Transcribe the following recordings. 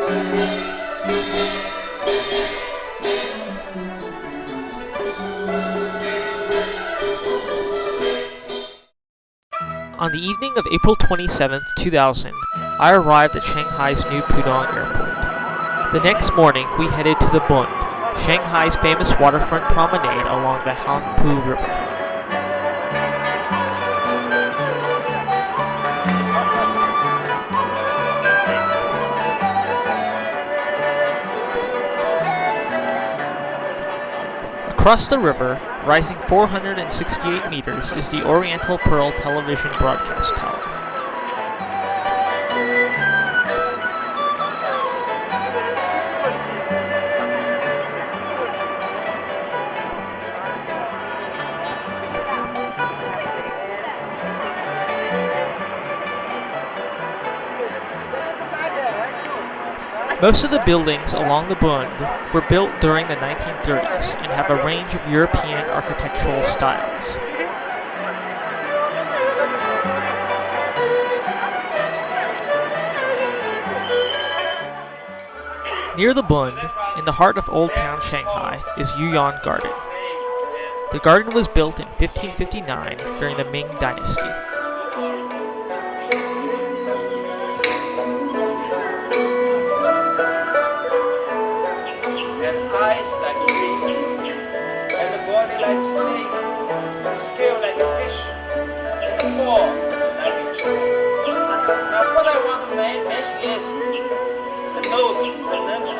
On the evening of April 27, 2000, I arrived at Shanghai's new Pudong airport. The next morning, we headed to the Bund, Shanghai's famous waterfront promenade along the Hangpu River. Across the river, rising 468 meters, is the Oriental Pearl television broadcast tower. Most of the buildings along the Bund were built during the 1930s and have a range of European architectural styles. Near the Bund, in the heart of Old Town Shanghai, is Yuyuan Garden. The garden was built in 1559 during the Ming Dynasty. Like snake, scale like a fish, fall like a tree. Now what I want to mention is the note, the level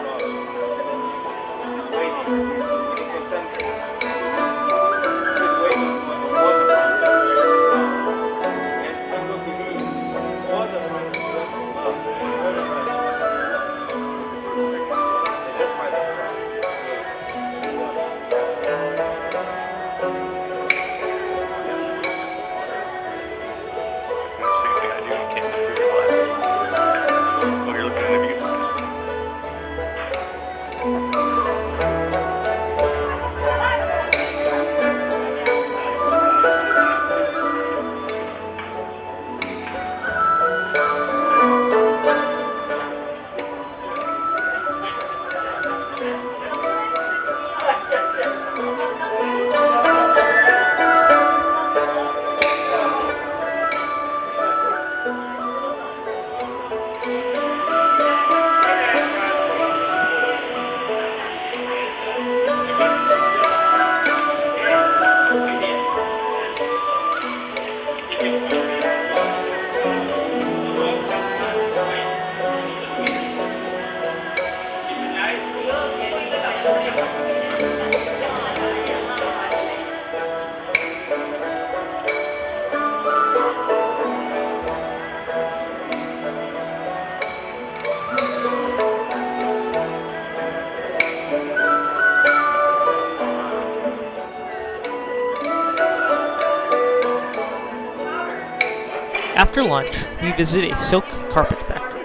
After lunch, we visit a silk carpet factory.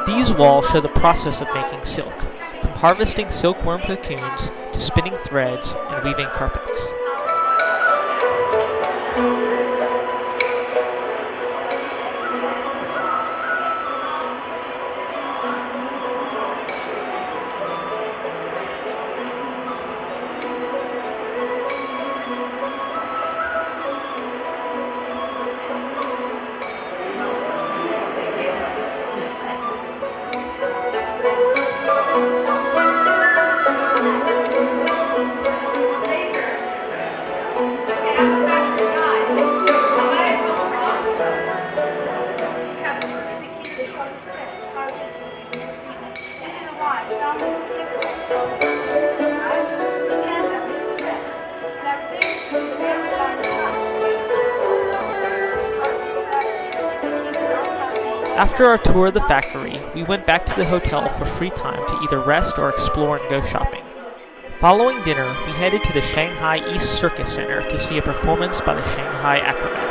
These walls show the process of making silk, from harvesting silkworm cocoons to spinning threads and weaving carpets. After our tour of the factory, we went back to the hotel for free time to either rest or explore and go shopping. Following dinner, we headed to the Shanghai East Circus Center to see a performance by the Shanghai Acrobats.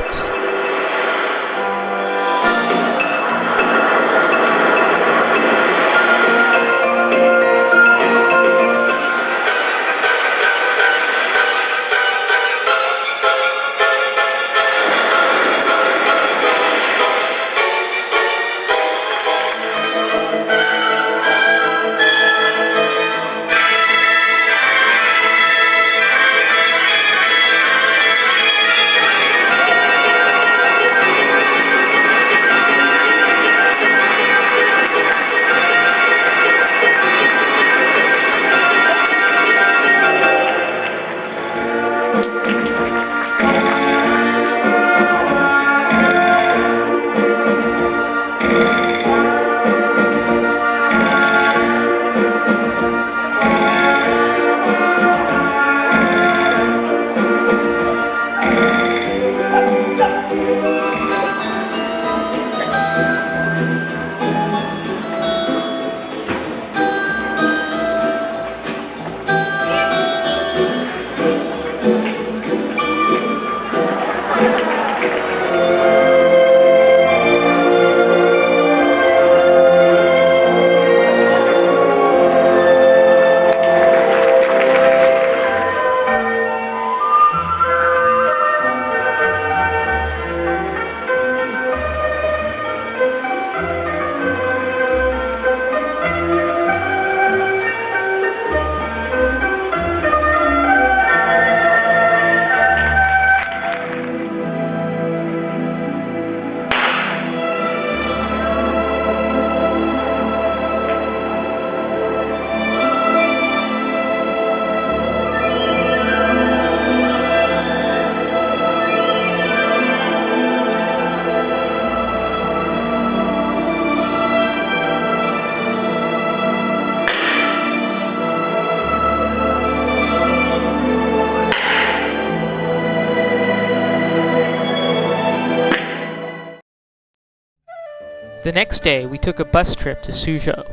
The next day, we took a bus trip to Suzhou.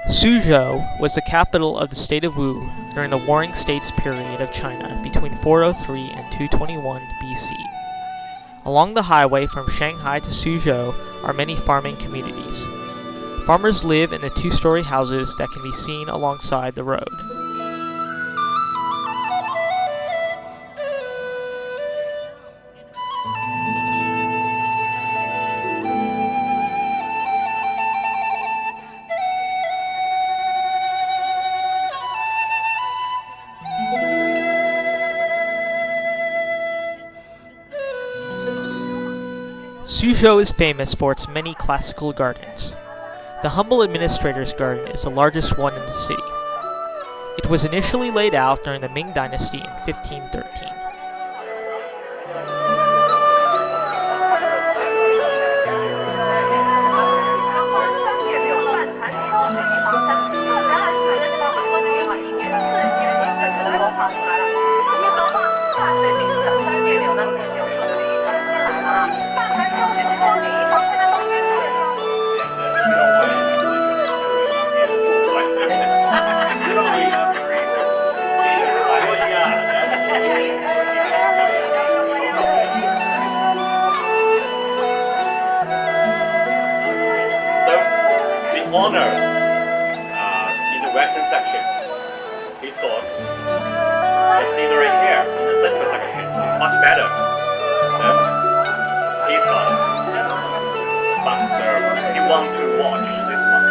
Suzhou was the capital of the state of Wu during the Warring States period of China between 403 and 221 BC. Along the highway from Shanghai to Suzhou are many farming communities. Farmers live in the two-story houses that can be seen alongside the road. Suzhou is famous for its many classical gardens. The humble administrator's garden is the largest one in the city. It was initially laid out during the Ming Dynasty in 1513. Honor in the western section, he thought the scenery here in the central section is much better than his garden. But he wanted to watch this one.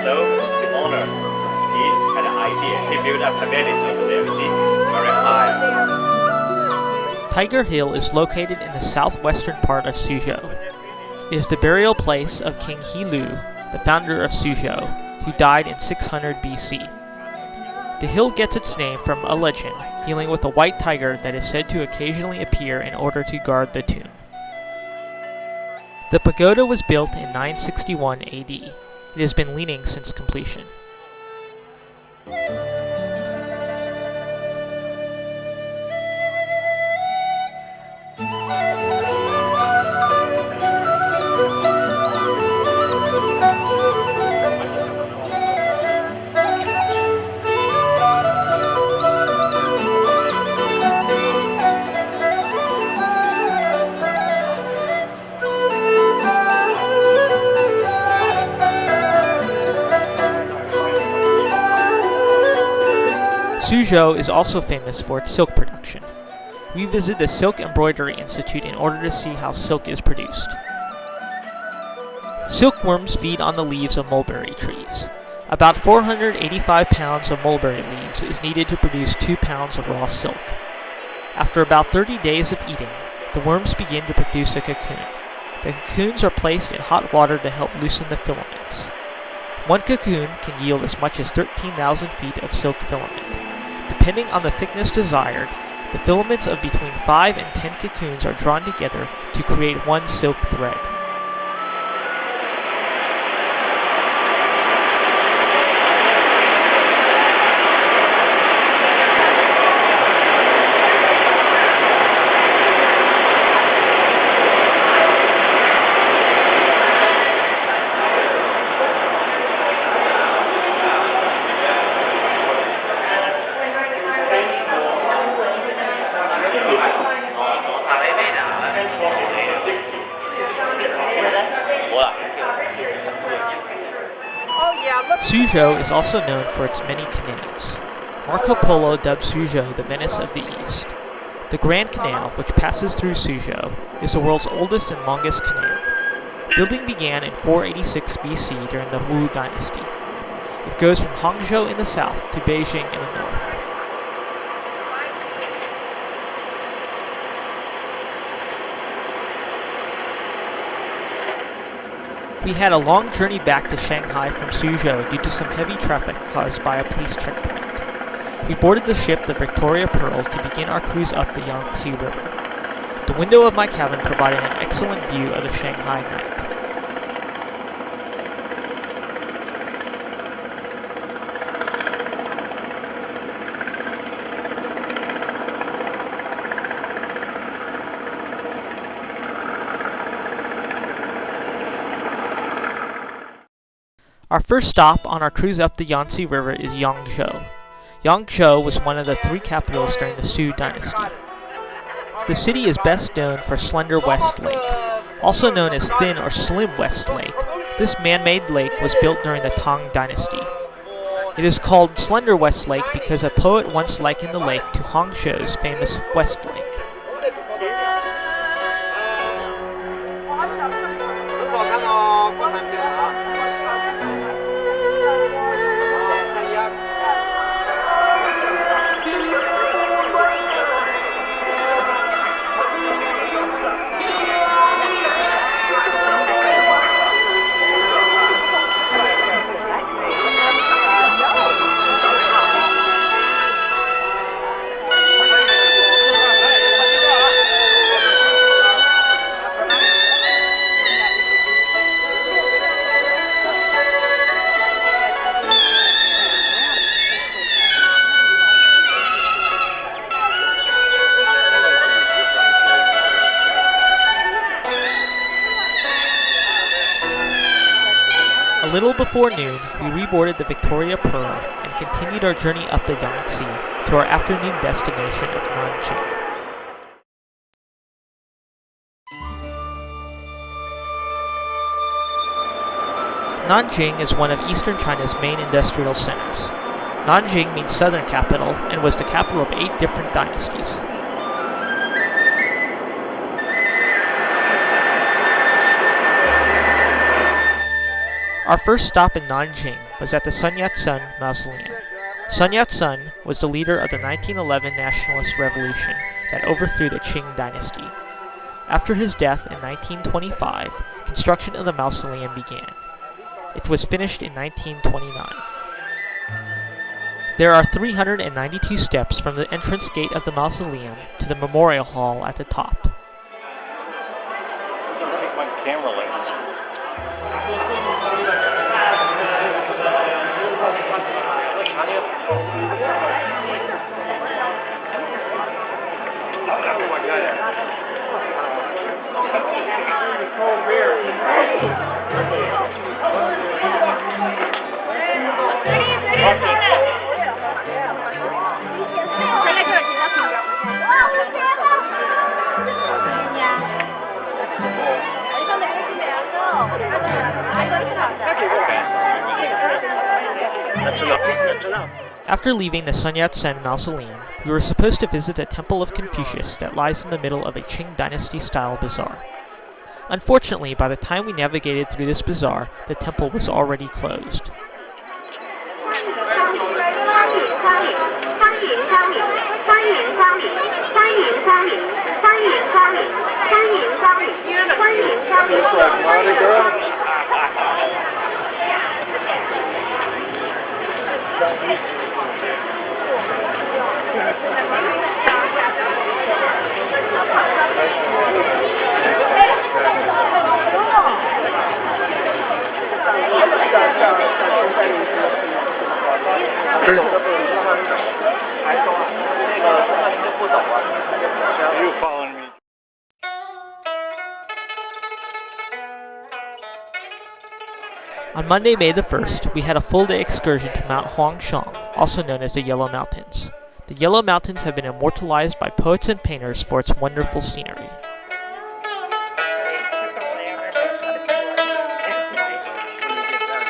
So the owner, he had an idea. He built a pavilion over there, see, very high. Tiger Hill is located in the southwestern part of Suzhou. It is the burial place of King He Lu, the founder of Suzhou, who died in 600 BC. The hill gets its name from a legend dealing with a white tiger that is said to occasionally appear in order to guard the tomb. The pagoda was built in 961 AD. It has been leaning since completion. Suzhou is also famous for its silk production. We visit the Silk Embroidery Institute in order to see how silk is produced. Silkworms feed on the leaves of mulberry trees. About 485 pounds of mulberry leaves is needed to produce 2 pounds of raw silk. After about 30 days of eating, the worms begin to produce a cocoon. The cocoons are placed in hot water to help loosen the filaments. One cocoon can yield as much as 13,000 feet of silk filament. Depending on the thickness desired, the filaments of between 5 and 10 cocoons are drawn together to create one silk thread. Suzhou is also known for its many canoes. Marco Polo dubbed Suzhou the Venice of the East. The Grand Canal, which passes through Suzhou, is the world's oldest and longest canal. Building began in 486 BC during the Wu Dynasty. It goes from Hangzhou in the south to Beijing in the north. We had a long journey back to Shanghai from Suzhou due to some heavy traffic caused by a police checkpoint. We boarded the ship the Victoria Pearl to begin our cruise up the Yangtze River. The window of my cabin provided an excellent view of the Shanghai night. Our first stop on our cruise up the Yangtze River is Yangzhou. Yangzhou was one of the three capitals during the Sui dynasty. The city is best known for Slender West Lake, also known as Thin or Slim West Lake. This man-made lake was built during the Tang dynasty. It is called Slender West Lake because a poet once likened the lake to Hangzhou's famous West Lake. A little before noon, we reboarded the Victoria Pearl and continued our journey up the Yangtze to our afternoon destination of Nanjing. Nanjing is one of eastern China's main industrial centers. Nanjing means southern capital and was the capital of 8 different dynasties. Our first stop in Nanjing was at the Sun Yat-sen Mausoleum. Sun Yat-sen was the leader of the 1911 nationalist revolution that overthrew the Qing dynasty. After his death in 1925, construction of the mausoleum began. It was finished in 1929. There are 392 steps from the entrance gate of the mausoleum to the memorial hall at the top. Take my camera lens. That's enough. That's enough. After leaving the Sun Yat-sen Mausoleum, we were supposed to visit the Temple of Confucius that lies in the middle of a Qing Dynasty-style bazaar. Unfortunately, by the time we navigated through this bazaar, the temple was already closed. You following me? On Monday, May the 1st, we had a full-day excursion to Mount Huangshan, also known as the Yellow Mountains. The Yellow Mountains have been immortalized by poets and painters for its wonderful scenery.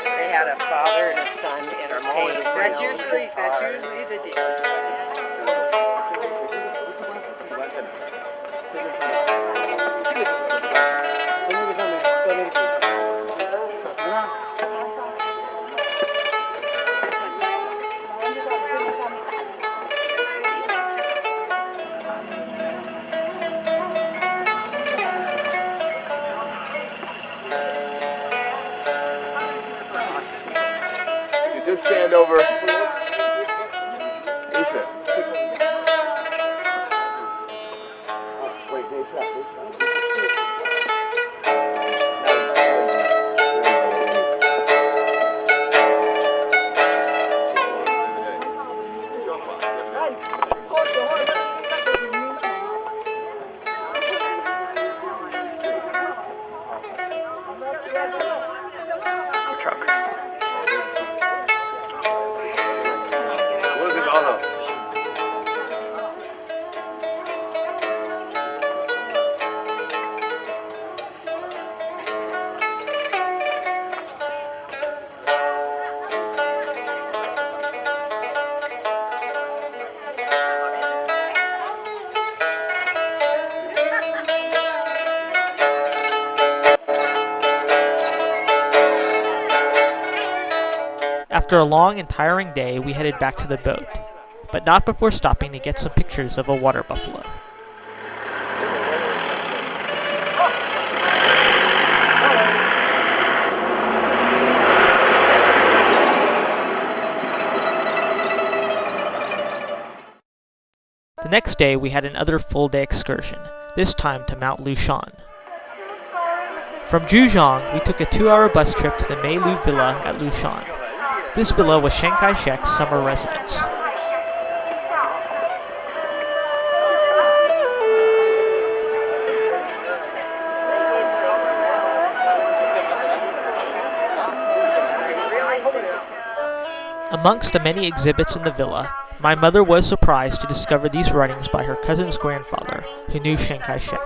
They had a father and a son entertaining. That's usually the deal. Just stand over. Asa. Wait, face up. Good job, Kristen. After a long and tiring day, we headed back to the boat, but not before stopping to get some pictures of a water buffalo. The next day, we had another full-day excursion, this time to Mount Lushan. From Zhujiang, we took a 2-hour bus trip to the Meilu Villa at Lushan. This villa was Chiang Kai-shek's summer residence. Amongst the many exhibits in the villa, my mother was surprised to discover these writings by her cousin's grandfather, who knew Chiang Kai-shek.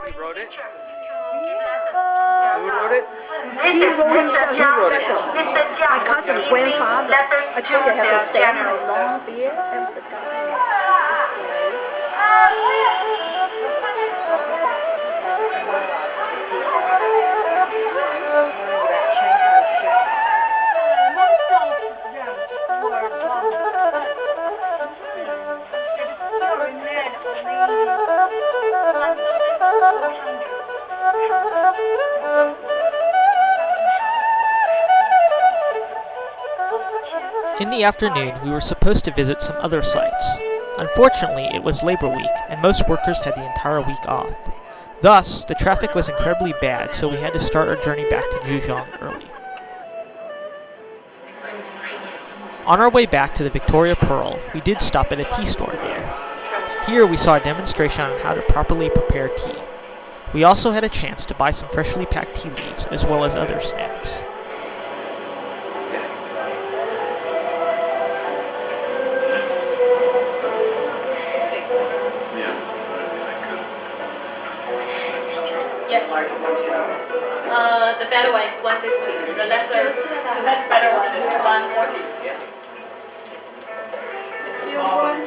This is Mr. Jiang. Mr. Jiang. My cousin's grandfather. I told you I have to stand on a long beard. That's the guy. Most of them were bombed, but it still remained In the afternoon, we were supposed to visit some other sites. Unfortunately, it was Labor Week, and most workers had the entire week off. Thus, the traffic was incredibly bad, so we had to start our journey back to Zhujiang early. On our way back to the Victoria Pearl, we did stop at a tea store there. Here we saw a demonstration on how to properly prepare tea. We also had a chance to buy some freshly packed tea leaves, as well as other snacks. Yes. The better one is 150. The less better one is 140. You want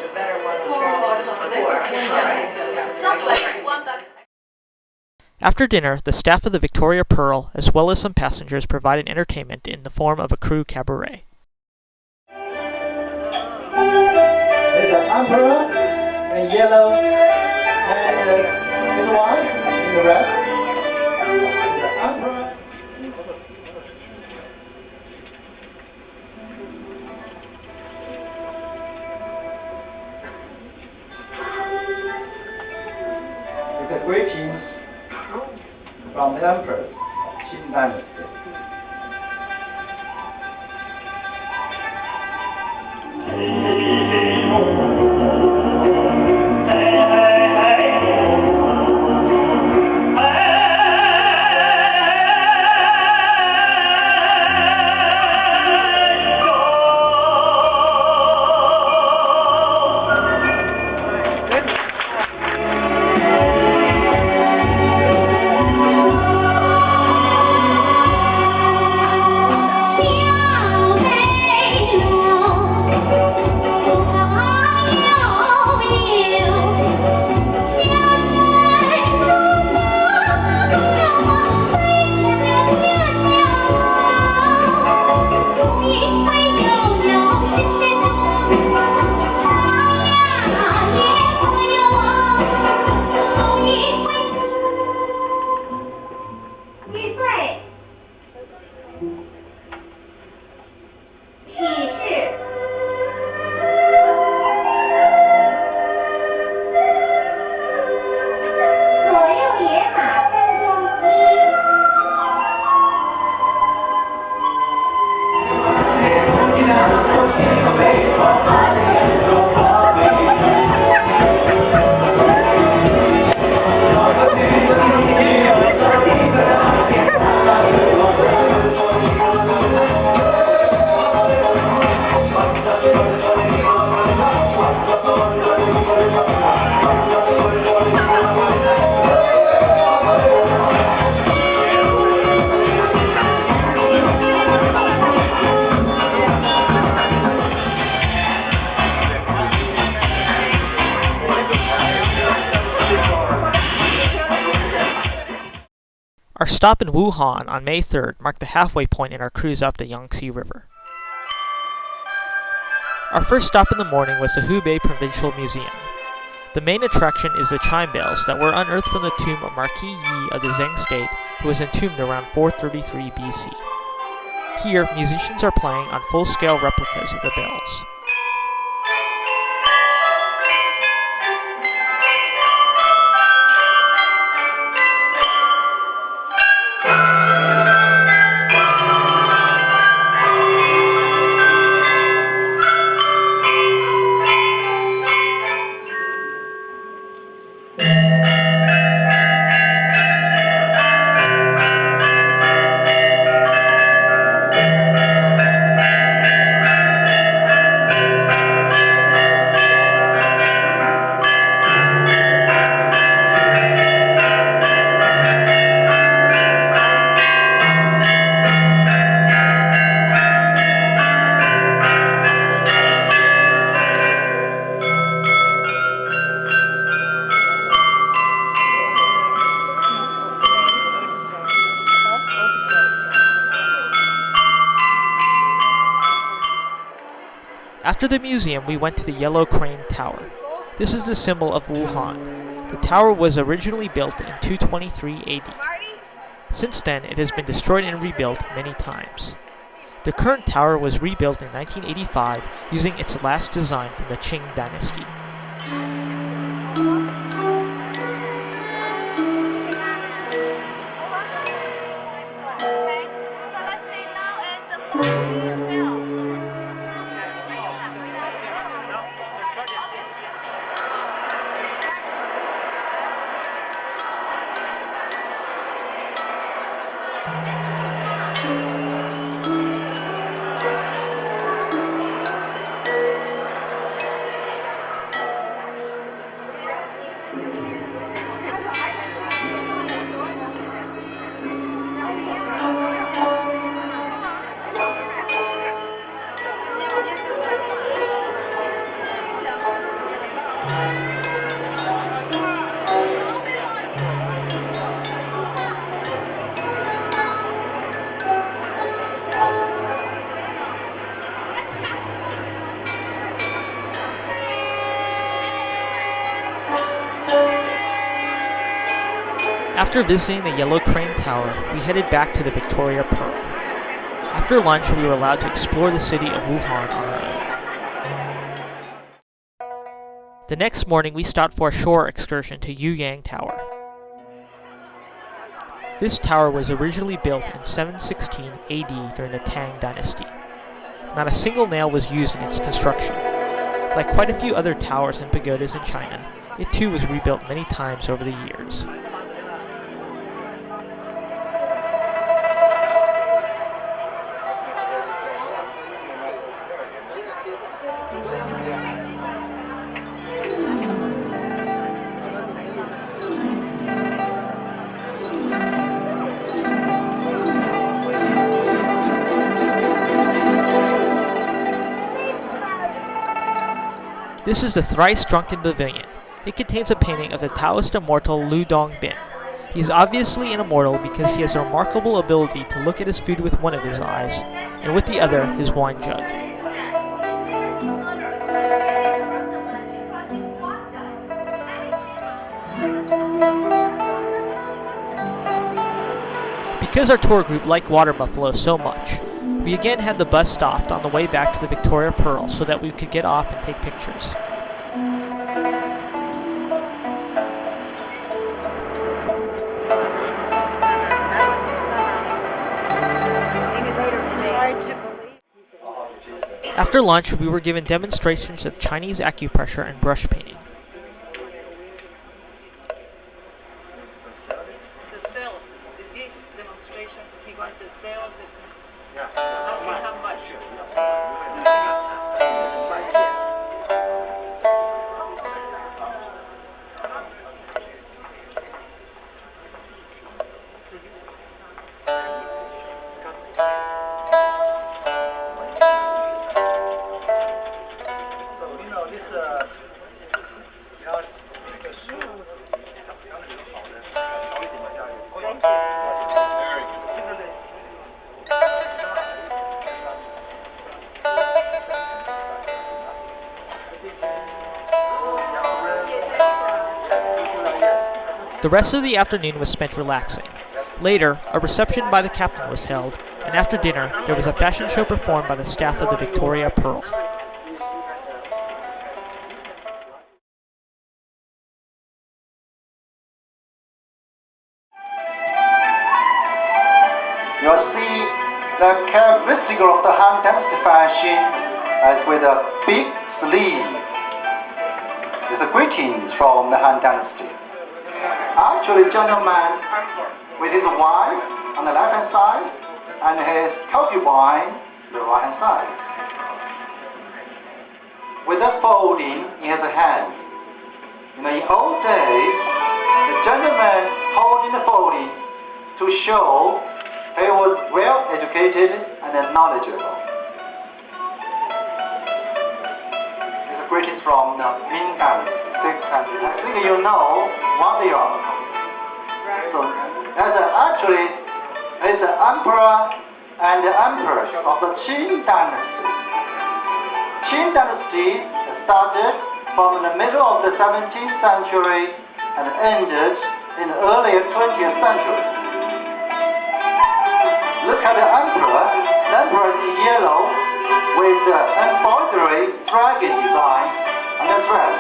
Sounds like it's one that is. After dinner, the staff of the Victoria Pearl, as well as some passengers, provided entertainment in the form of a crew cabaret. There's an emperor in yellow, and there's one in the red. There's an emperor. It's a greetings from the emperors of Qing Dynasty. Our stop in Wuhan on May 3rd marked the halfway point in our cruise up the Yangtze River. Our first stop in the morning was the Hubei Provincial Museum. The main attraction is the chime bells that were unearthed from the tomb of Marquis Yi of the Zheng state, who was entombed around 433 BC. Here, musicians are playing on full-scale replicas of the bells. After the museum, we went to the Yellow Crane Tower. This is the symbol of Wuhan. The tower was originally built in 223 AD. Since then, it has been destroyed and rebuilt many times. The current tower was rebuilt in 1985 using its last design from the Qing dynasty. After visiting the Yellow Crane Tower, we headed back to the Victoria Pearl. After lunch, we were allowed to explore the city of Wuhan on our own. The next morning, we stopped for a shore excursion to Yuyang Tower. This tower was originally built in 716 AD during the Tang Dynasty. Not a single nail was used in its construction. Like quite a few other towers and pagodas in China, it too was rebuilt many times over the years. This is the Thrice Drunken Pavilion. It contains a painting of the Taoist immortal Lu Dongbin. He is obviously an immortal because he has a remarkable ability to look at his food with one of his eyes, and with the other, his wine jug. Because our tour group liked water buffalo so much, we again had the bus stopped on the way back to the Victoria Pearl so that we could get off and take pictures. After lunch, we were given demonstrations of Chinese acupressure and brush painting. To sell this demonstration, is he going to sell the asking how much? The rest of the afternoon was spent relaxing. Later, a reception by the captain was held, and after dinner, there was a fashion show performed by the staff of the Victoria Pearl. You'll see the characteristic of the Han Dynasty fashion is with a big sleeve. It's a greetings from the Han Dynasty. Actually, gentleman with his wife on the left-hand side and his concubine on the right-hand side. With the folding in his hand. In old days, the gentleman holding the folding to show he was well educated and knowledgeable. It's a greetings from the Ming Dynasty, 600. I think you know what they are. So, actually, it's the emperor and the empress of the Qing Dynasty. Qing Dynasty started from the middle of the 17th century and ended in the earlier 20th century. Look at the emperor. The emperor is yellow with the embroidery dragon design on the dress.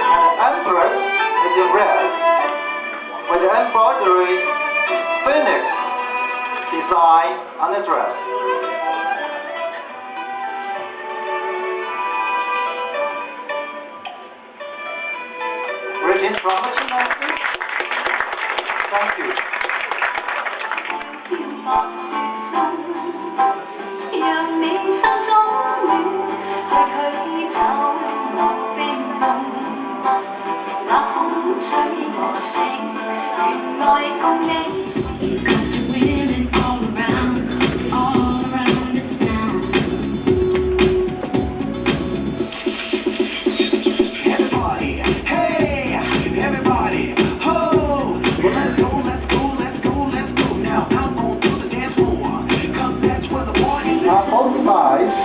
And the empress is in red with the embroidery phoenix design on the dress. Greetings from the Qing Dynasty. Thank you. 白雪中，讓你心中去走落冰凍，那風吹我醒，原來共你是。Both sides,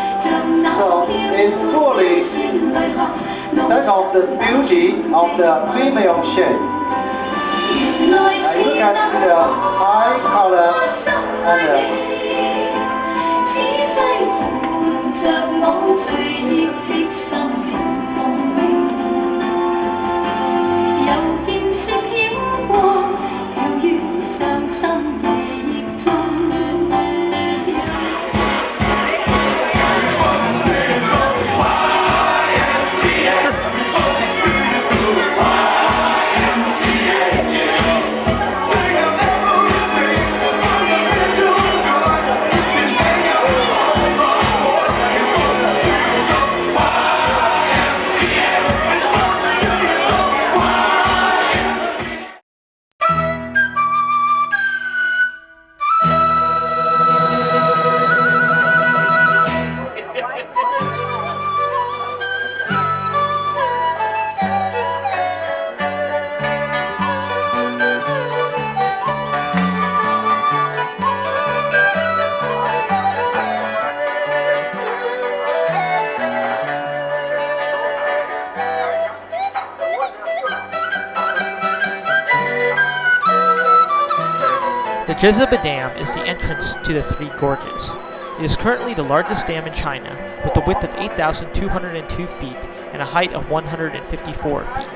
so it's fully set of the beauty of the female shape. And you can see the high color The Jezebel Dam is the entrance to the Three Gorges. It is currently the largest dam in China, with a width of 8,202 feet and a height of 154 feet.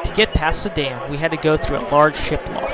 To get past the dam, we had to go through a large ship lock.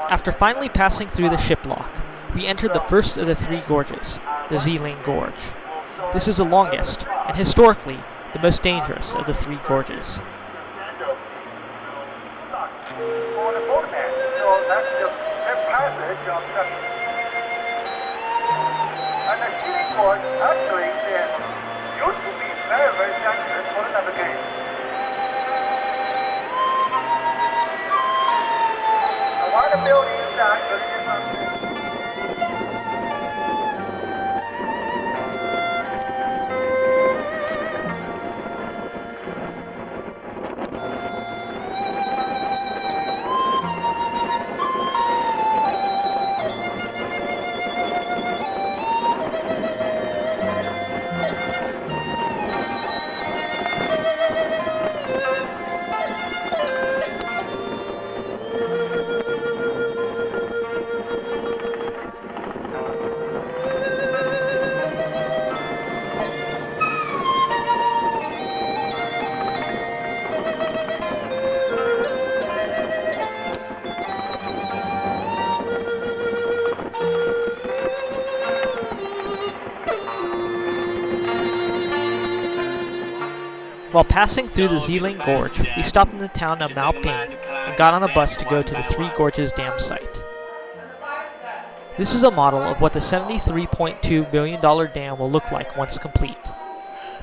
After finally passing through the ship lock, we entered the first of the three gorges, the Xian Gorge. This is the longest, and historically, the most dangerous of the three gorges. And the Xian Gorge actually used to be very, very dangerous for the navigation. And while the building is actually While passing through the Xian Gorge, we stopped in the town of Maoping and got on a bus to go to the Three Gorges Dam site. This is a model of what the $73.2 billion dam will look like once complete.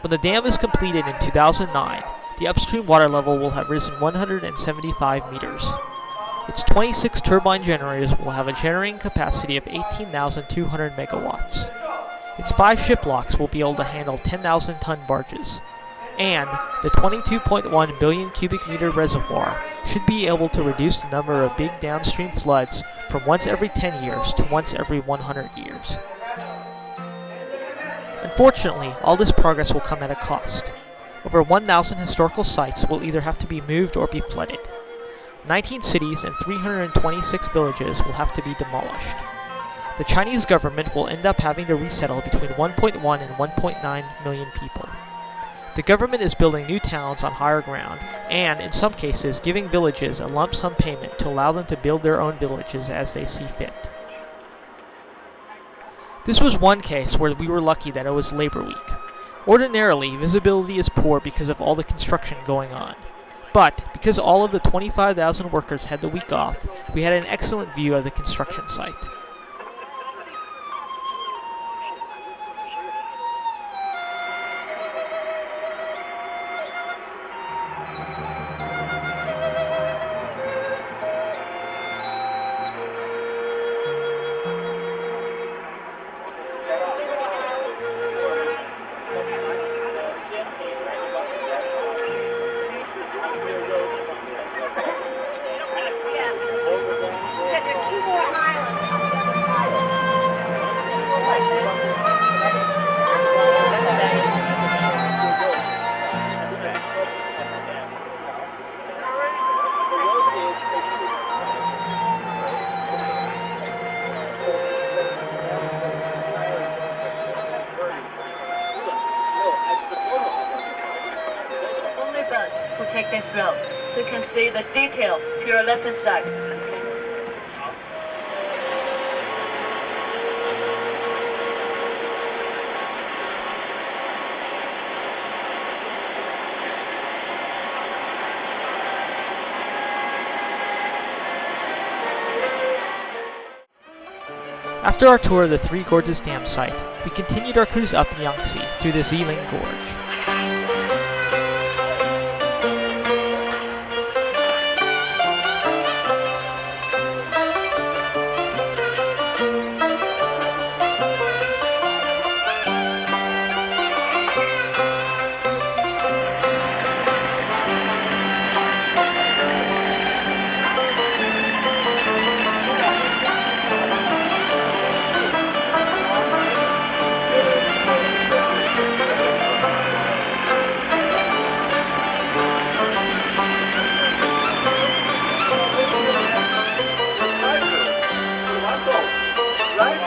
When the dam is completed in 2009, the upstream water level will have risen 175 meters. Its 26 turbine generators will have a generating capacity of 18,200 megawatts. Its 5 ship locks will be able to handle 10,000-ton barges, and the 22.1 billion cubic meter reservoir should be able to reduce the number of big downstream floods from once every 10 years to once every 100 years. Unfortunately, all this progress will come at a cost. Over 1,000 historical sites will either have to be moved or be flooded. 19 cities and 326 villages will have to be demolished. The Chinese government will end up having to resettle between 1.1 and 1.9 million people. The government is building new towns on higher ground, and, in some cases, giving villages a lump sum payment to allow them to build their own villages as they see fit. This was one case where we were lucky that it was Labor Week. Ordinarily, visibility is poor because of all the construction going on. But, because all of the 25,000 workers had the week off, we had an excellent view of the construction site. Who take this road, so you can see the detail to your left hand side. After our tour of the Three Gorges Dam site, we continued our cruise up the Yangtze through the Xian Gorge.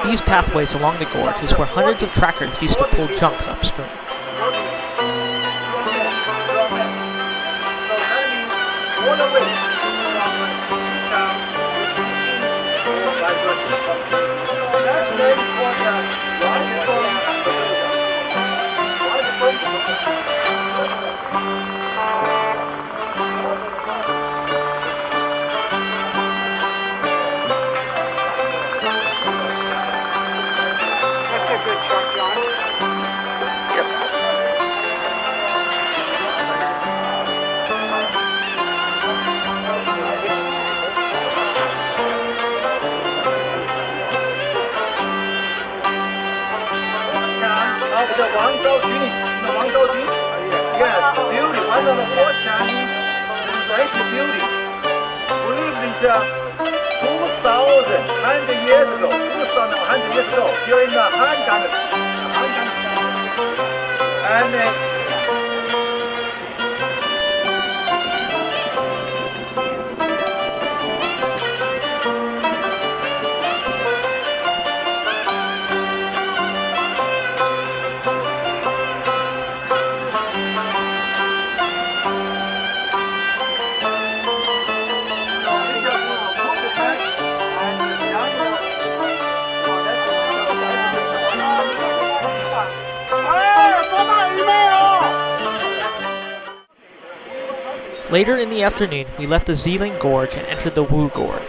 These pathways along the gorge is where hundreds of trackers used to pull junks upstream. That's a good shot, John. Of the Wang Zhaojun. Yes, building, one of the four Chinese civilization building. Believed it's 2,100 years ago, during the Han Dynasty. And Later in the afternoon, we left the Xian Gorge and entered the Wu Gorge.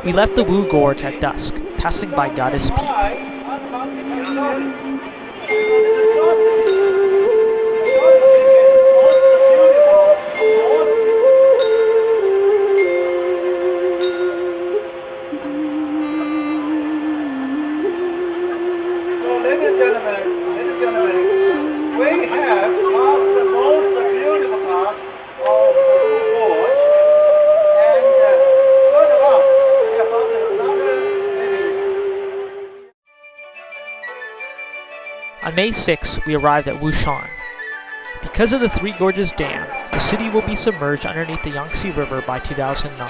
We left the Wu Gorge at dusk, passing by Goddess Peak. so, ladies and gentlemen, we have passed the most beautiful part of the gorge, and further up, we have found another maybe. On May 6, we arrived at Wushan. Because of the Three Gorges Dam, the city will be submerged underneath the Yangtze River by 2009.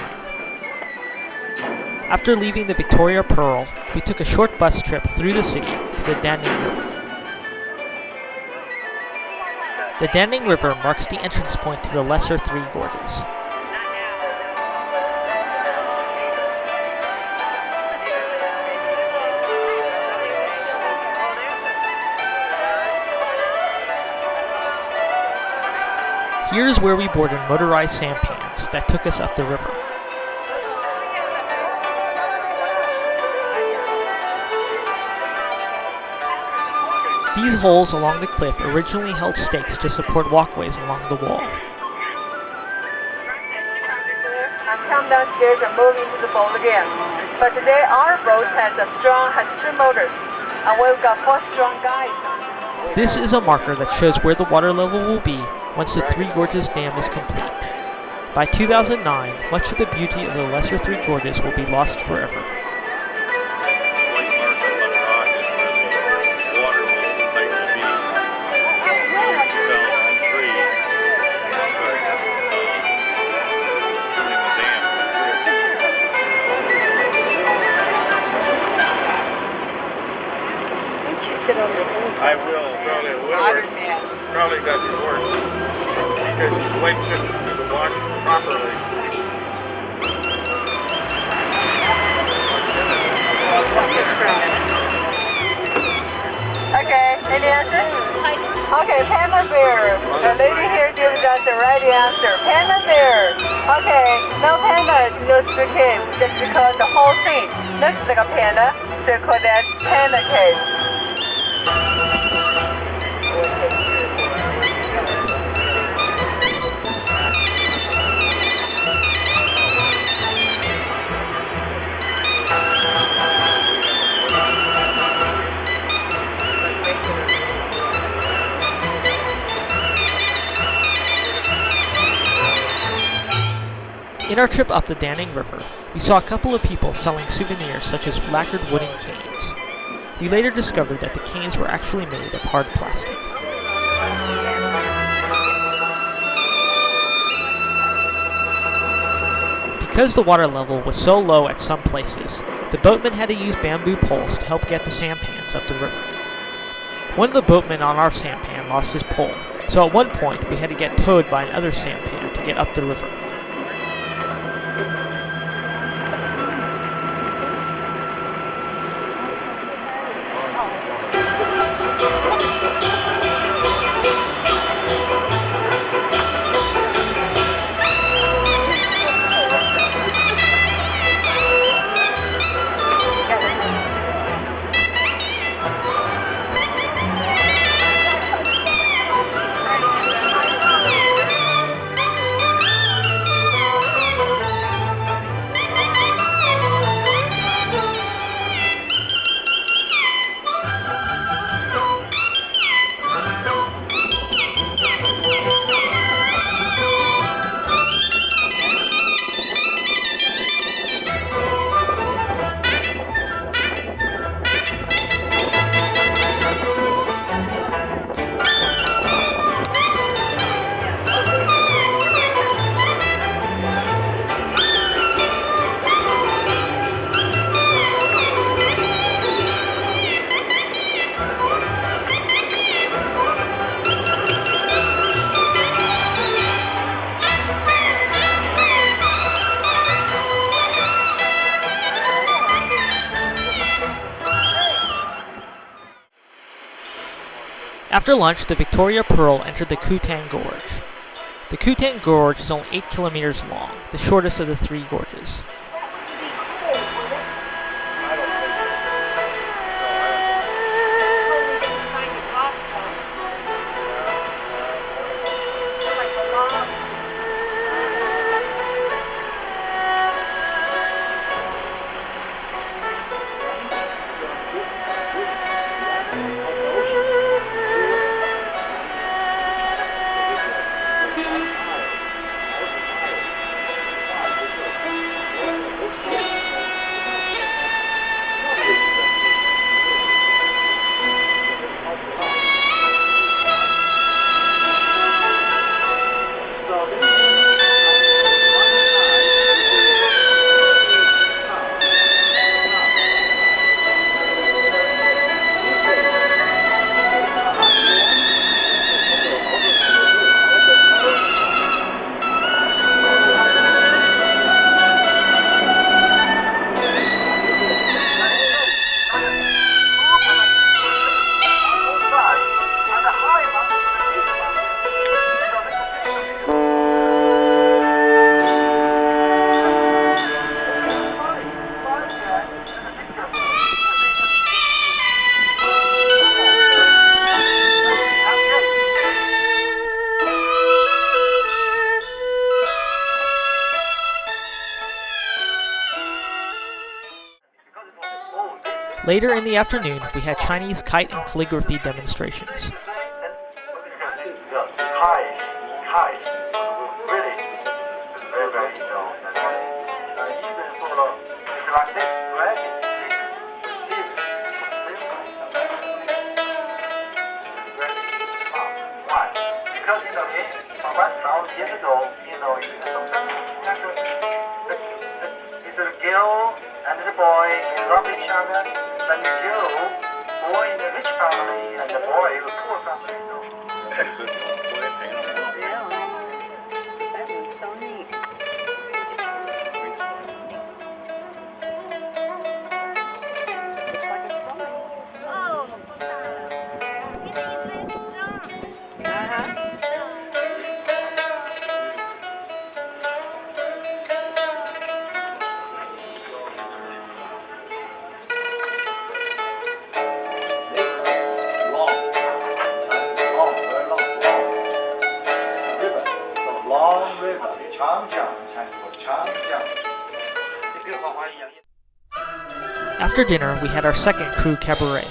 After leaving the Victoria Pearl, we took a short bus trip through the city to the Danning River. The Danning River marks the entrance point to the lesser Three Gorges. Here's where we boarded motorized sampans that took us up the river. These holes along the cliff originally held stakes to support walkways along the wall. I'm come downstairs and move into the boat again. But today our boat has two motors, and we've got 4 strong guys. This is a marker that shows where the water level will be once the Three Gorges Dam is complete. By 2009, much of the beauty of the lesser Three Gorges will be lost forever. I will, probably a little. Probably got divorced because his wife couldn't do the wash properly. Just for a minute. Okay, any answers? Okay, panda bear. The lady here gives us the right answer. Panda bear. Okay, no pandas, no stray caves, just because the whole thing looks like a panda, so we call that panda cave. our trip up the Danning River, we saw a couple of people selling souvenirs such as lacquered wooden canes. We later discovered that the canes were actually made of hard plastic. Because the water level was so low at some places, the boatmen had to use bamboo poles to help get the sampans up the river. One of the boatmen on our sampan lost his pole, so at one point we had to get towed by another sampan to get up the river. After lunch, the Victoria Pearl entered the Kutang Gorge. The Kutang Gorge is only 8 kilometers long, the shortest of the 3 gorges. Later in the afternoon, we had Chinese kite and calligraphy demonstrations. Years ago, sometimes it's a girl and the boy love each other, but the girl born in a rich family and the boy in a poor family. So. That was so neat. Looks like it's flying. Oh, 风大了，你的意思是这样？ Uh-huh. After dinner, we had our second crew cabaret.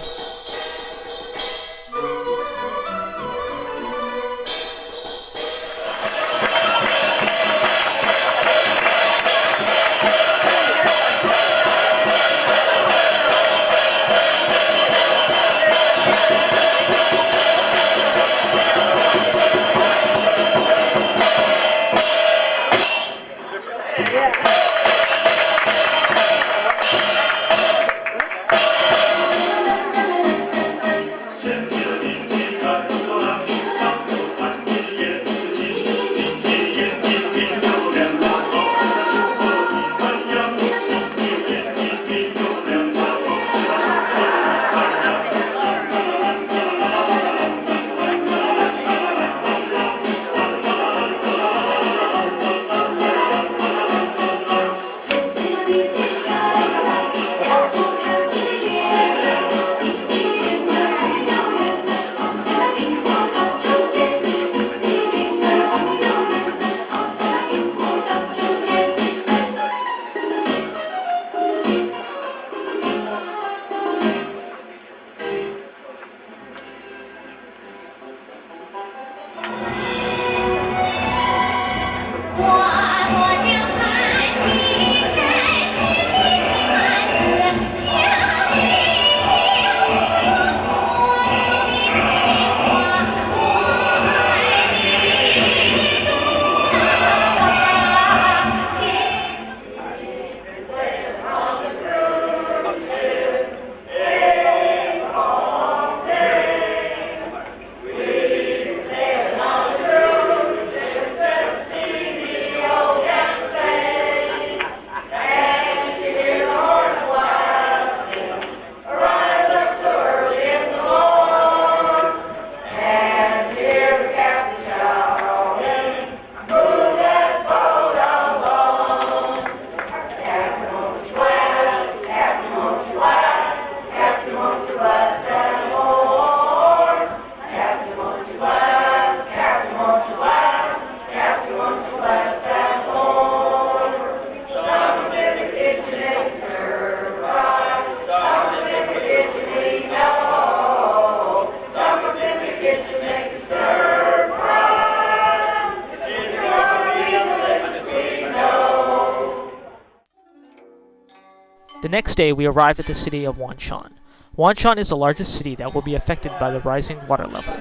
The next day, we arrived at the city of Wanshan. Wanshan is the largest city that will be affected by the rising water level.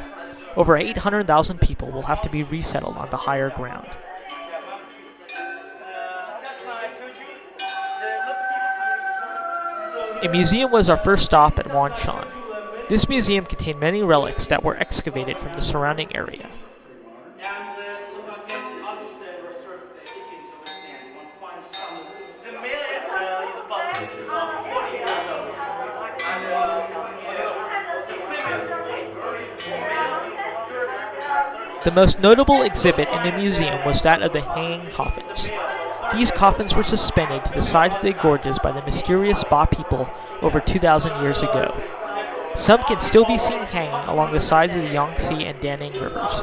Over 800,000 people will have to be resettled on the higher ground. A museum was our first stop at Wanshan. This museum contained many relics that were excavated from the surrounding area. The most notable exhibit in the museum was that of the hanging coffins. These coffins were suspended to the sides of the gorges by the mysterious Ba people over 2,000 years ago. Some can still be seen hanging along the sides of the Yangtze and Danning rivers.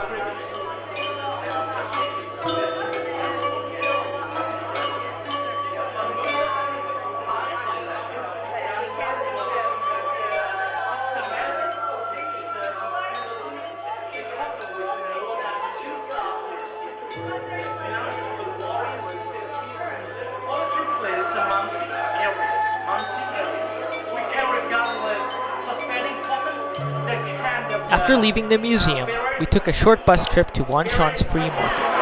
After leaving the museum, we took a short bus trip to Wanshan's free market.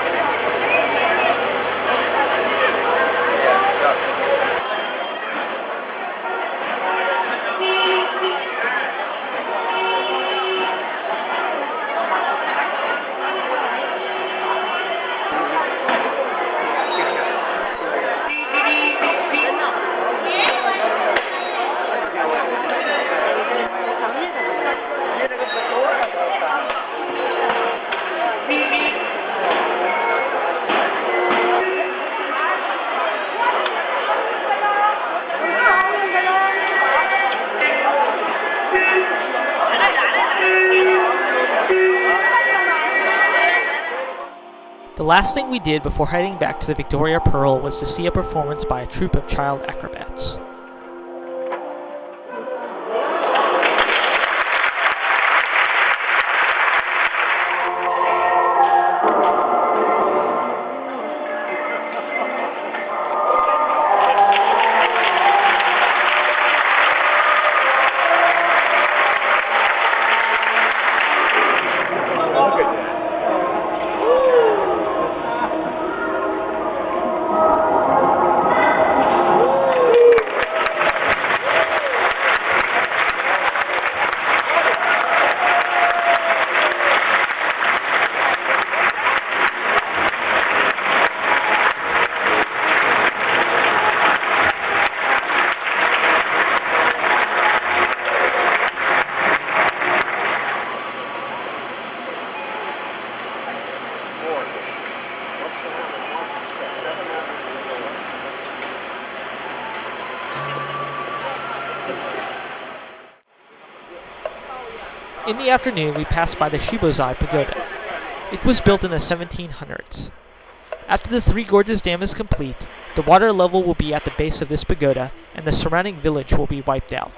The last thing we did before heading back to the Victoria Pearl was to see a performance by a troupe of child acrobats. In the afternoon, we passed by the Shibozai Pagoda. It was built in the 1700s. After the Three Gorges Dam is complete, the water level will be at the base of this pagoda, and the surrounding village will be wiped out.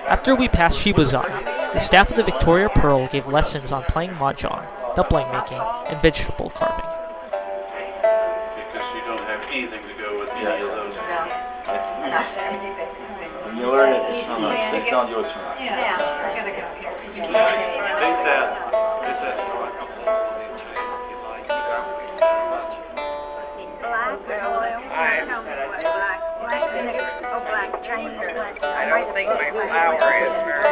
After we passed Shibuzai, the staff of the Victoria Pearl gave lessons on playing mahjong, dumpling making, and vegetable carving. Because you don't have anything to go with any of those. When you learn it, it's not your turn. Yeah, it's gonna go here. They said, I don't think my flour is very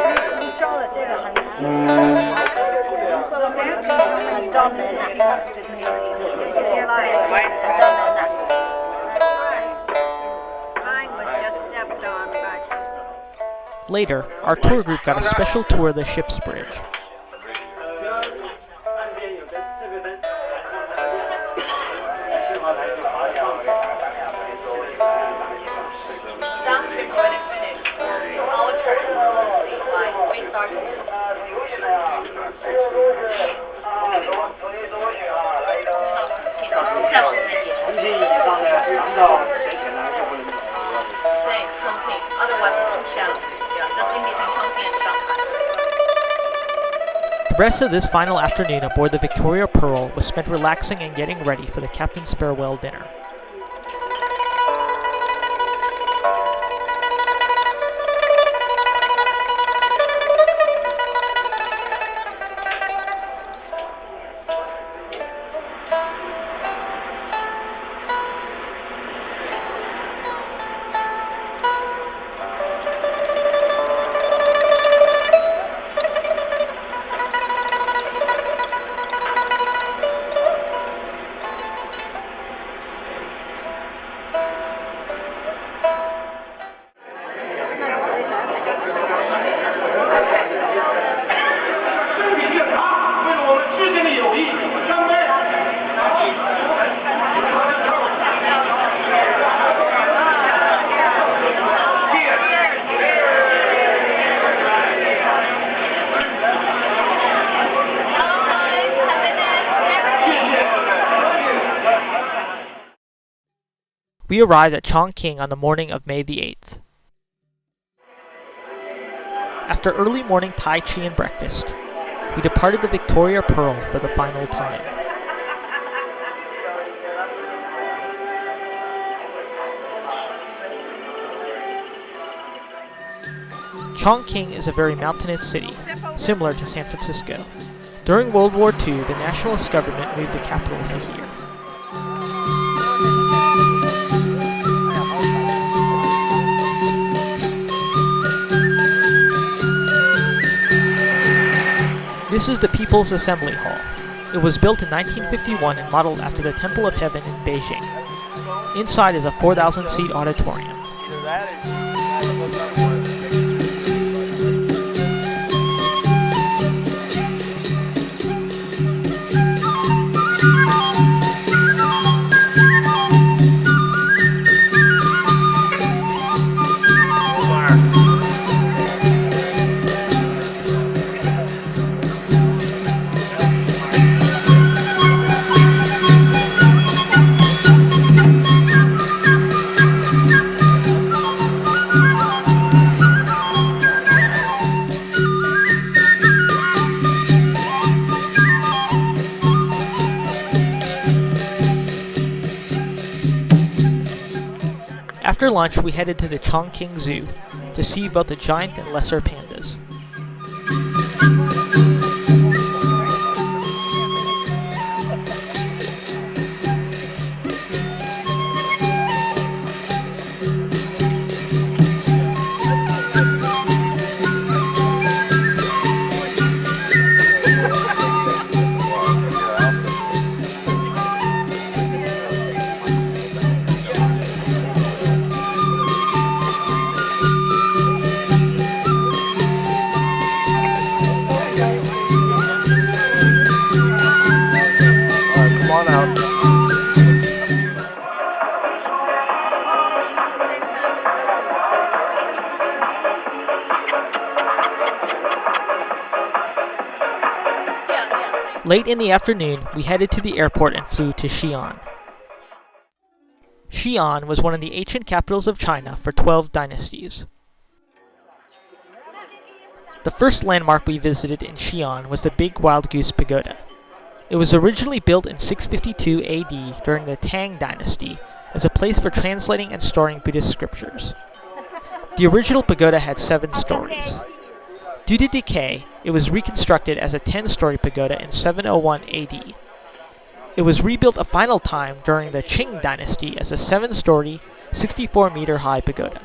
Later, our tour group got a special tour of the ship's bridge. Downstream already rest of this final afternoon aboard the Victoria Pearl was spent relaxing and getting ready for the captain's farewell dinner. We arrived at Chongqing on the morning of May the 8th. After early morning Tai Chi and breakfast, we departed the Victoria Pearl for the final time. Chongqing is a very mountainous city, similar to San Francisco. During World War II, the nationalist government moved the capital to here. This is the People's Assembly Hall. It was built in 1951 and modeled after the Temple of Heaven in Beijing. Inside is a 4,000-seat auditorium. After lunch, we headed to the Chongqing Zoo to see both the giant and lesser pandas. Late in the afternoon, we headed to the airport and flew to Xian. Xian was one of the ancient capitals of China for 12 dynasties. The first landmark we visited in Xian was the Big Wild Goose Pagoda. It was originally built in 652 AD during the Tang Dynasty as a place for translating and storing Buddhist scriptures. The original pagoda had 7 stories. Due to decay, it was reconstructed as a 10-story pagoda in 701 AD. It was rebuilt a final time during the Qing Dynasty as a 7-story, 64-meter-high pagoda.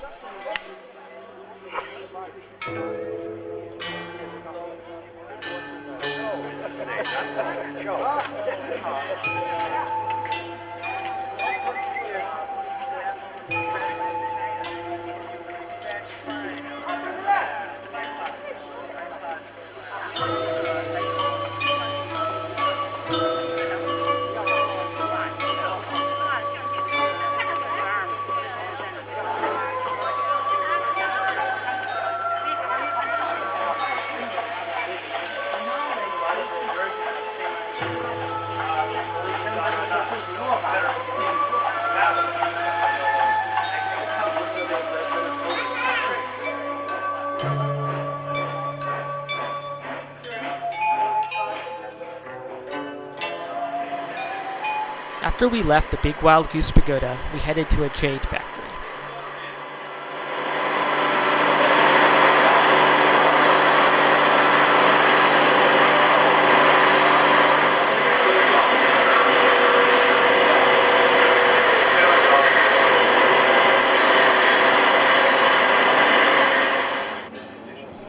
After we left the Big Wild Goose Pagoda, we headed to a jade factory.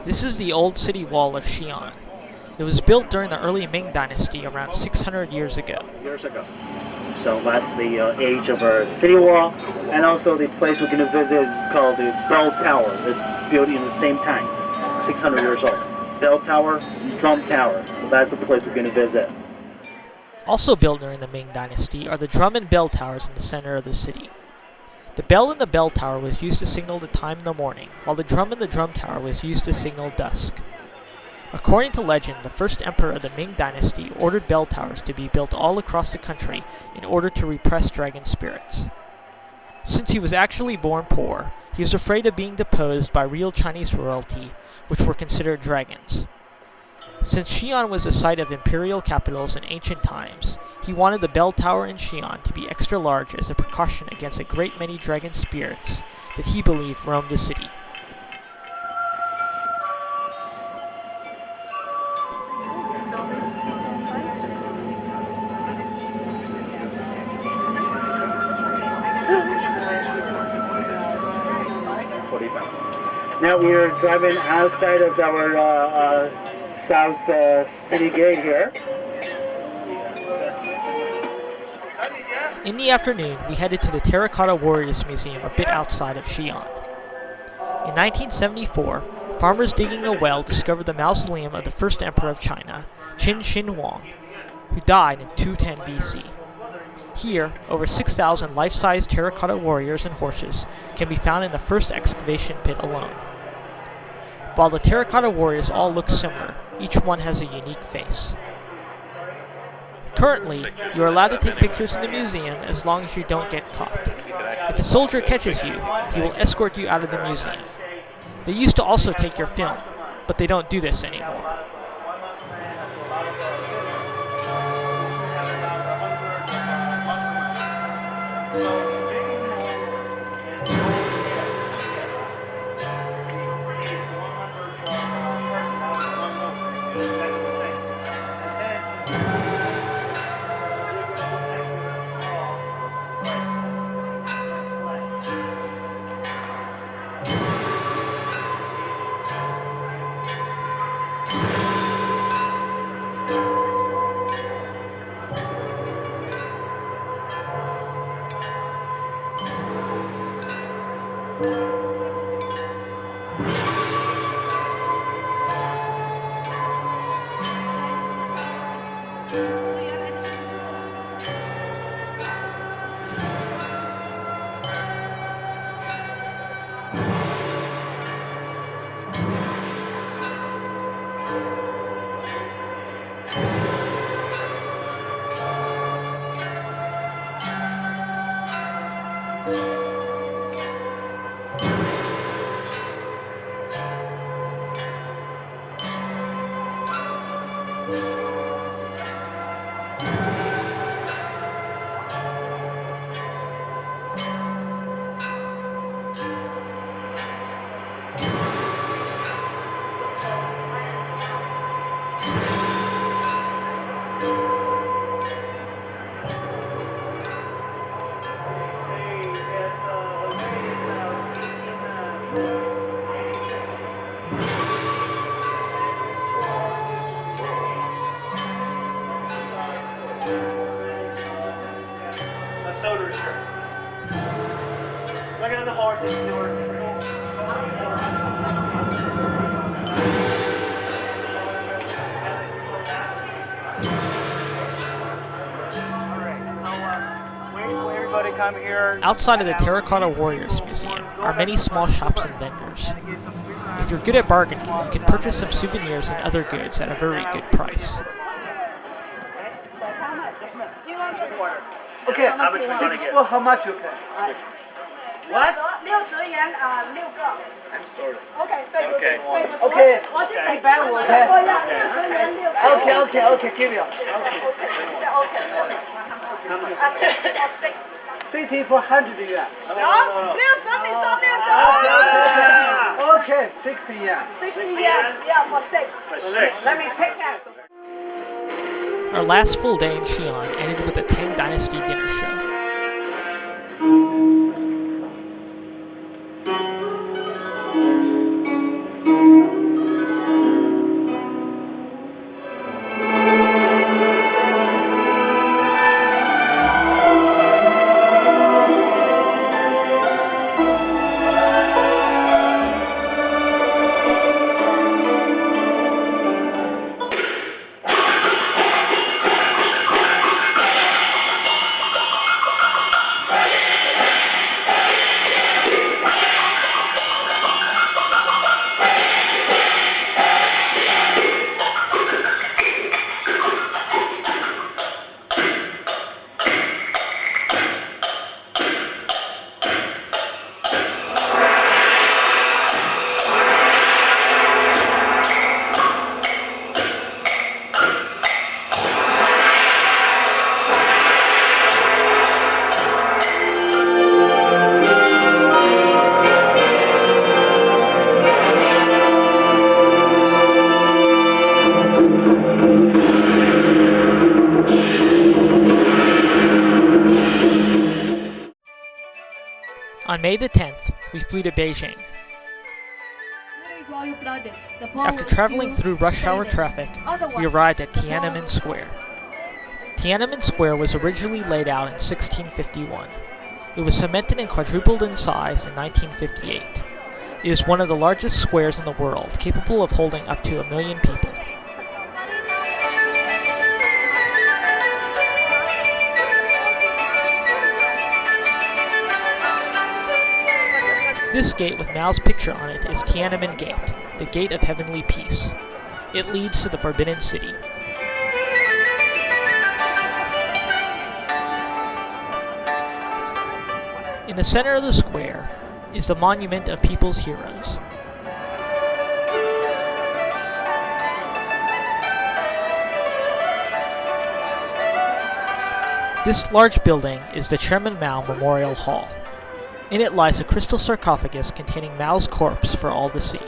This is the old city wall of Xian. It was built during the early Ming Dynasty around 600 years ago. So that's the age of our city wall, and also the place we're going to visit is called the Bell Tower. It's built in the same time, 600 years old. Bell Tower, Drum Tower. So that's the place we're going to visit. Also built during the Ming Dynasty are the drum and bell towers in the center of the city. The bell in the bell tower was used to signal the time in the morning, while the drum in the drum tower was used to signal dusk. According to legend, the first emperor of the Ming Dynasty ordered bell towers to be built all across the country in order to repress dragon spirits. Since he was actually born poor, he was afraid of being deposed by real Chinese royalty, which were considered dragons. Since Xian was a site of imperial capitals in ancient times, he wanted the bell tower in Xian to be extra large as a precaution against a great many dragon spirits that he believed roamed the city. Now we are driving outside of our south city gate here. In the afternoon, we headed to the Terracotta Warriors Museum a bit outside of Xian. In 1974, farmers digging a well discovered the mausoleum of the first emperor of China, Qin Shi Huang, who died in 210 BC. Here, over 6,000 life-size terracotta warriors and horses can be found in the first excavation pit alone. While the terracotta warriors all look similar, each one has a unique face. Currently, you are allowed to take pictures in the museum as long as you don't get caught. If a soldier catches you, he will escort you out of the museum. They used to also take your film, but they don't do this anymore. Soda shirt. Look at the horses, the horses. Outside of the Terracotta Warriors Museum are many small shops and vendors. If you're good at bargaining, you can purchase some souvenirs and other goods at a very good price. Okay, well, how much you pay? What? 60元6个。 I'm sorry. OK， Okay. 我这150元6个。 Okay, give you. OK，OK。60 for 100 yuan. Okay, 60 yuan. 60 yuan, yeah, for 6. Let me pick that. Our last full day in Xian ended with a Tang Dynasty dinner show. On May the 10th, we flew to Beijing. After traveling through rush hour traffic, we arrived at Tiananmen Square. Tiananmen Square was originally laid out in 1651. It was cemented and quadrupled in size in 1958. It is one of the largest squares in the world, capable of holding up to 1 million people. This gate with Mao's picture on it is Tiananmen Gate, the Gate of Heavenly Peace. It leads to the Forbidden City. In the center of the square is the Monument of People's Heroes. This large building is the Chairman Mao Memorial Hall. In it lies a crystal sarcophagus containing Mao's corpse for all to see.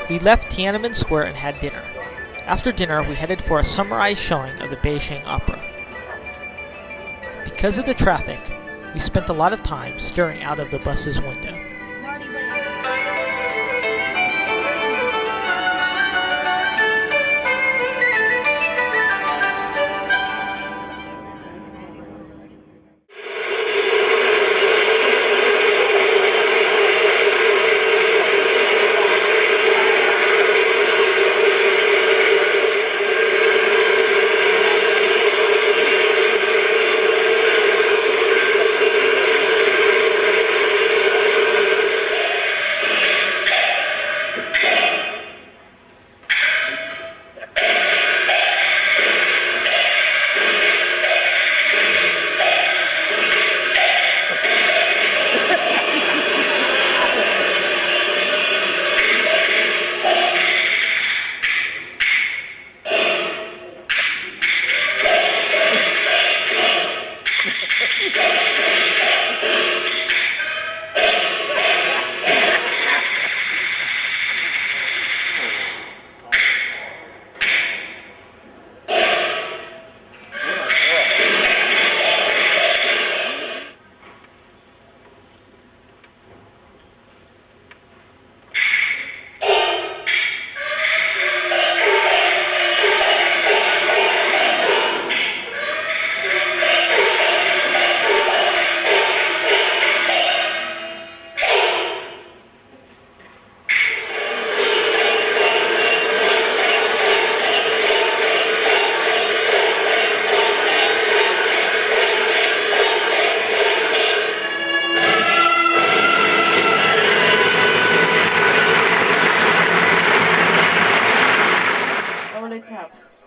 We left Tiananmen Square and had dinner. After dinner, we headed for a summarized showing of the Beijing Opera. Because of the traffic, we spent a lot of time staring out of the bus's window.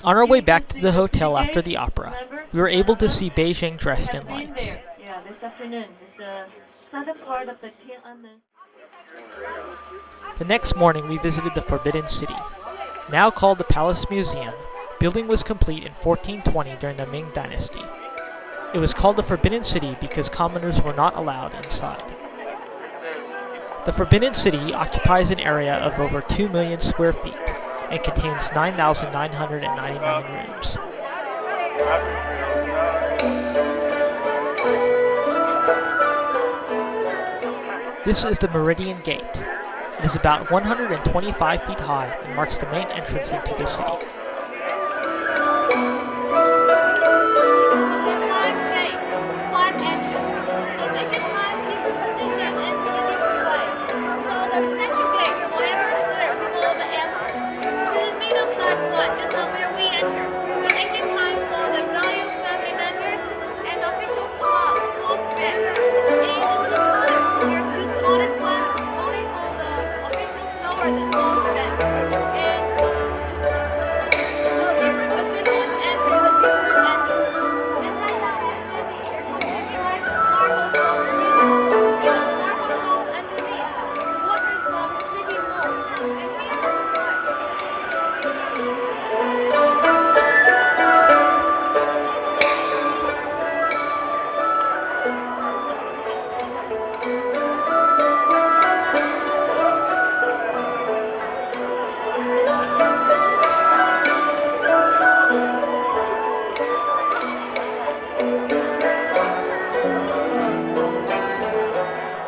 On our way back to the hotel after the opera, we were able to see Beijing dressed in lights. Yeah, this afternoon. It's the southern part of the Tiananmen. The next morning, we visited the Forbidden City. Now called the Palace Museum, building was complete in 1420 during the Ming Dynasty. It was called the Forbidden City because commoners were not allowed inside. The Forbidden City occupies an area of over 2 million square feet and contains 9,999 rooms. This is the Meridian Gate. It is about 125 feet high and marks the main entrance into the city.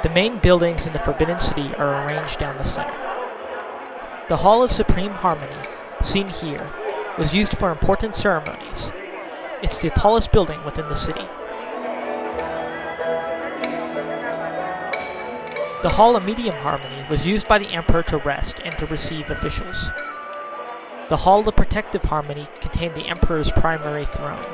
The main buildings in the Forbidden City are arranged down the center. The Hall of Supreme Harmony, seen here, was used for important ceremonies. It's the tallest building within the city. The Hall of Medium Harmony was used by the Emperor to rest and to receive officials. The Hall of Protective Harmony contained the Emperor's primary throne.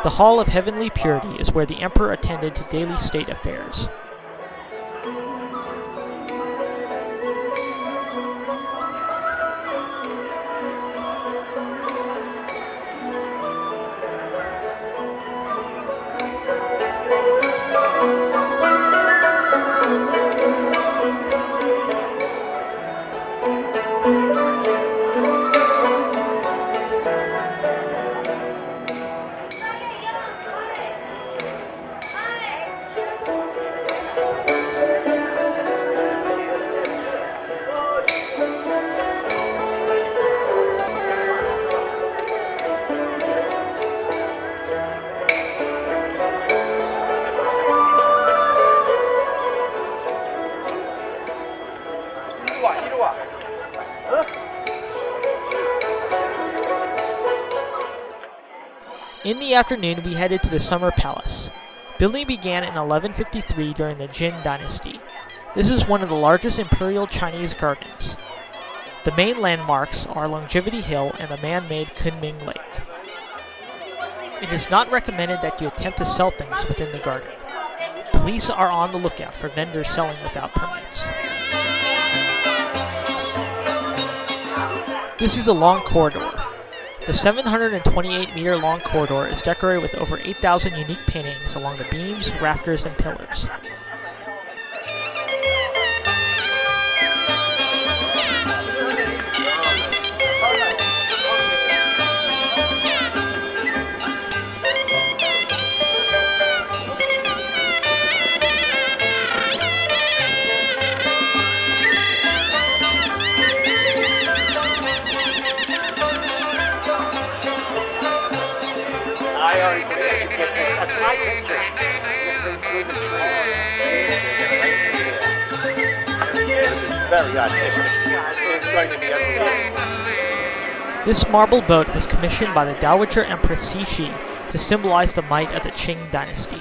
The Hall of Heavenly Purity is where the Emperor attended to daily state affairs. In the afternoon, we headed to the Summer Palace. Building began in 1153 during the Jin Dynasty. This is one of the largest imperial Chinese gardens. The main landmarks are Longevity Hill and the man-made Kunming Lake. It is not recommended that you attempt to sell things within the garden. Police are on the lookout for vendors selling without permits. This is a long corridor. The 728-meter long corridor is decorated with over 8,000 unique paintings along the beams, rafters, and pillars. That's my picture. Through the very artistic. It's going to be everywhere. This marble boat was commissioned by the Dowager Empress Cixi to symbolize the might of the Qing dynasty.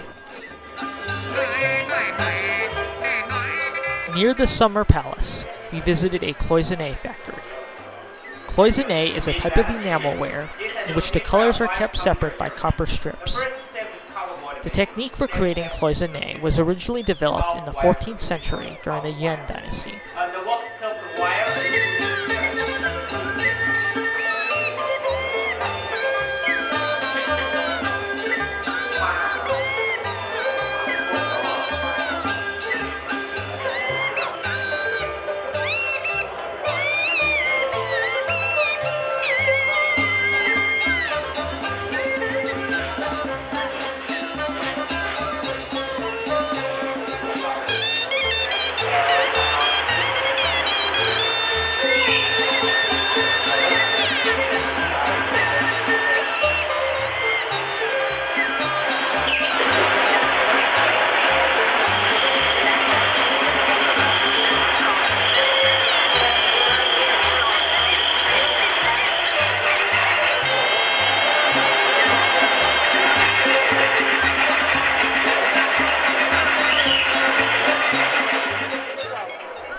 Near the Summer Palace, we visited a cloisonné factory. Cloisonné is a type of enamelware in which the colors are kept separate by copper strips. The technique for creating cloisonné was originally developed in the 14th century during the Yuan dynasty.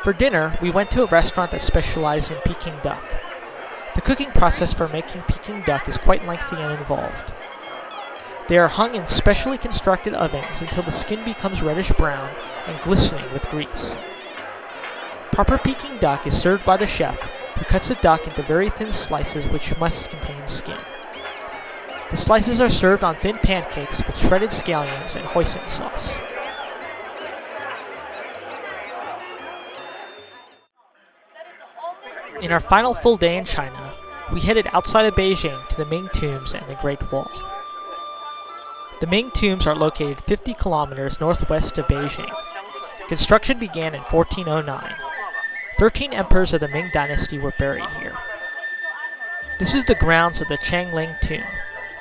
For dinner, we went to a restaurant that specialized in Peking duck. The cooking process for making Peking duck is quite lengthy and involved. They are hung in specially constructed ovens until the skin becomes reddish brown and glistening with grease. Proper Peking duck is served by the chef, who cuts the duck into very thin slices which must contain skin. The slices are served on thin pancakes with shredded scallions and hoisin sauce. In our final full day in China, we headed outside of Beijing to the Ming Tombs and the Great Wall. The Ming Tombs are located 50 kilometers northwest of Beijing. Construction began in 1409. 13 emperors of the Ming dynasty were buried here. This is the grounds of the Changling Tomb.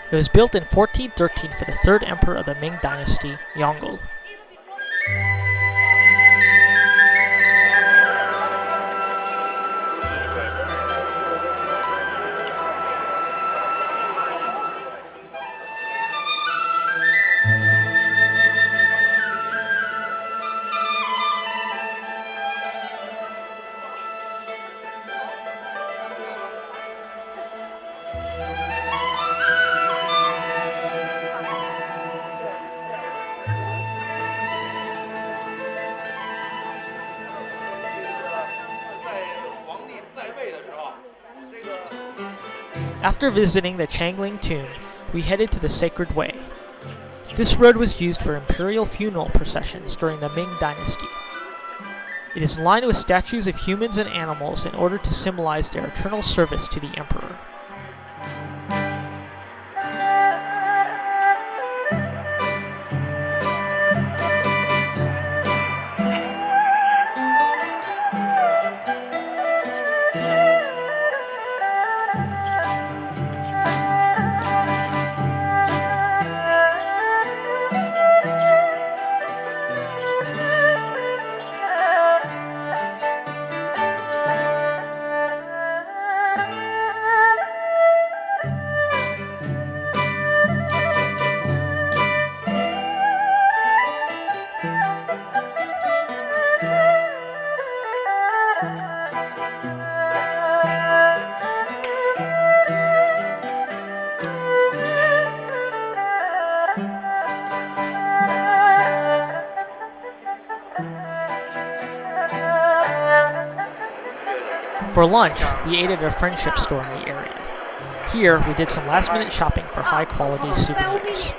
It was built in 1413 for the third emperor of the Ming dynasty, Yangtze. After visiting the Changling Tomb, we headed to the Sacred Way. This road was used for imperial funeral processions during the Ming dynasty. It is lined with statues of humans and animals in order to symbolize their eternal service to the emperor. For lunch, we ate at a friendship store in the area. Here, we did some last-minute shopping for high-quality souvenirs.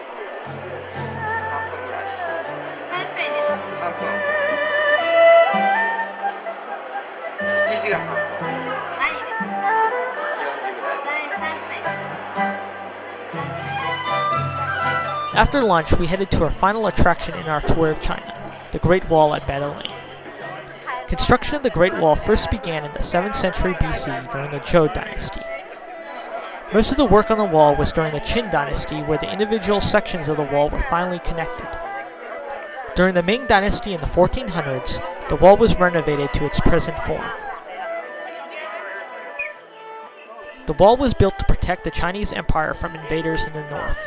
After lunch, we headed to our final attraction in our tour of China, the Great Wall at Beijing. Construction of the Great Wall first began in the 7th century BC during the Zhou dynasty. Most of the work on the wall was during the Qin dynasty, where the individual sections of the wall were finally connected. During the Ming dynasty in the 1400s, the wall was renovated to its present form. The wall was built to protect the Chinese Empire from invaders in the north.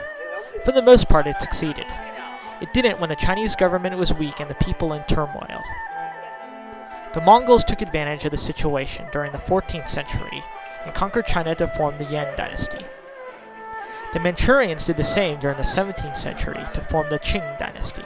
For the most part, it succeeded. It didn't when the Chinese government was weak and the people in turmoil. The Mongols took advantage of the situation during the 14th century and conquered China to form the Yuan dynasty. The Manchurians did the same during the 17th century to form the Qing dynasty.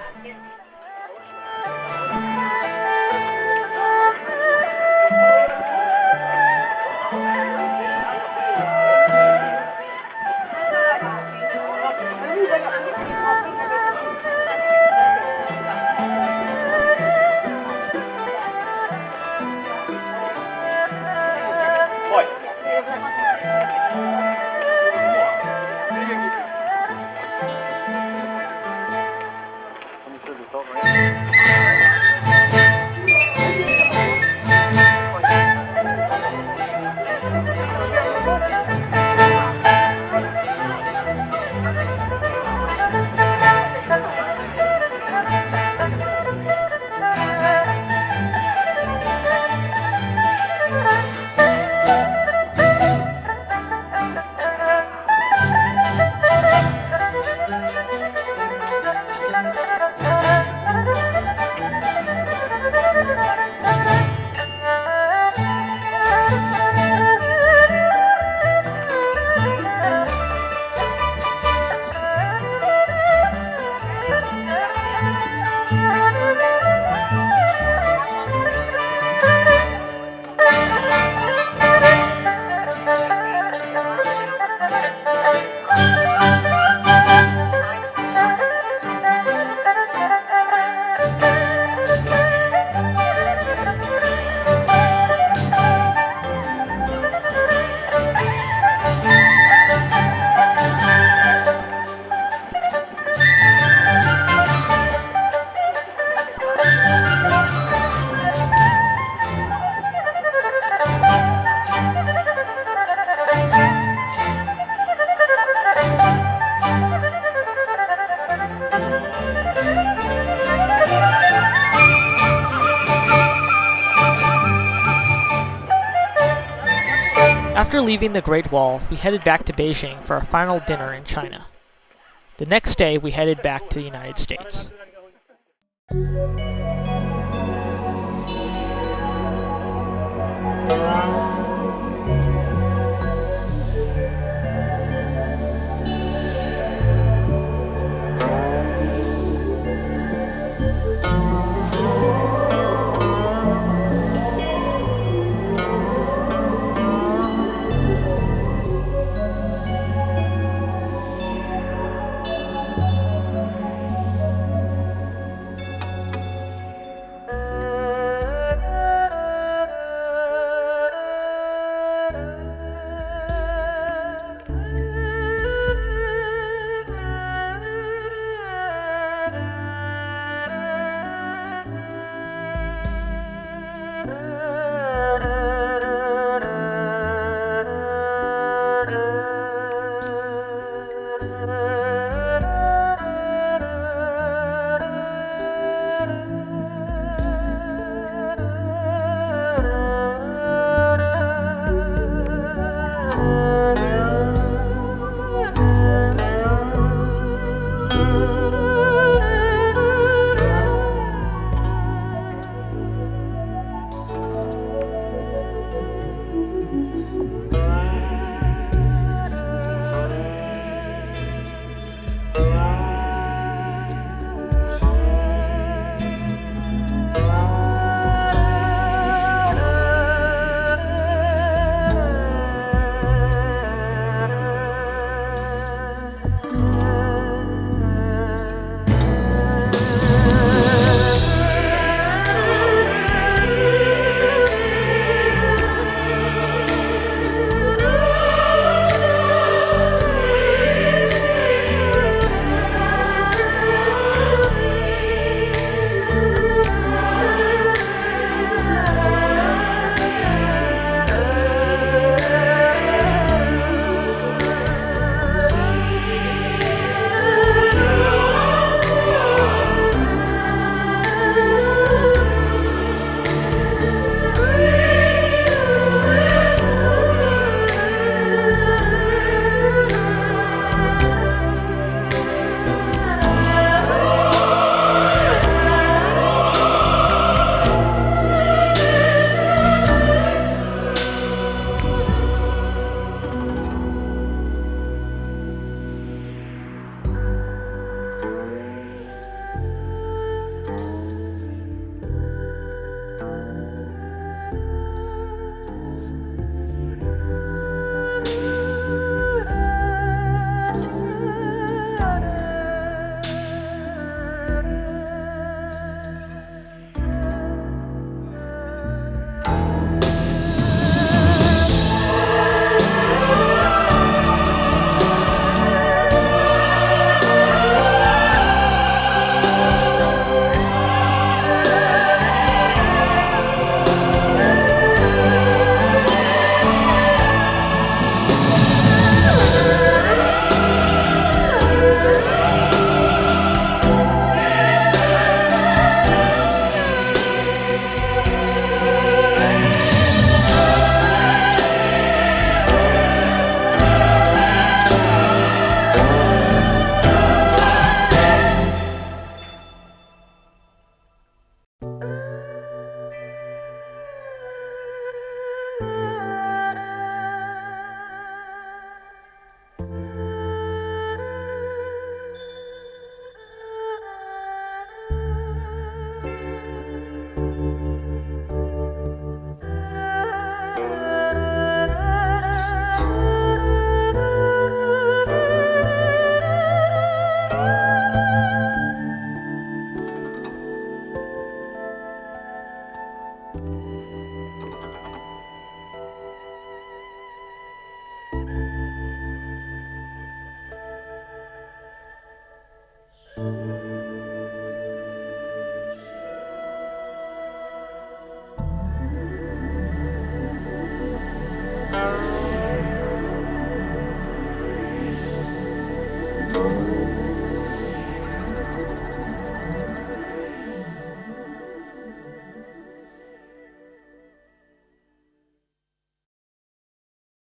After leaving the Great Wall, we headed back to Beijing for our final dinner in China. The next day, we headed back to the United States.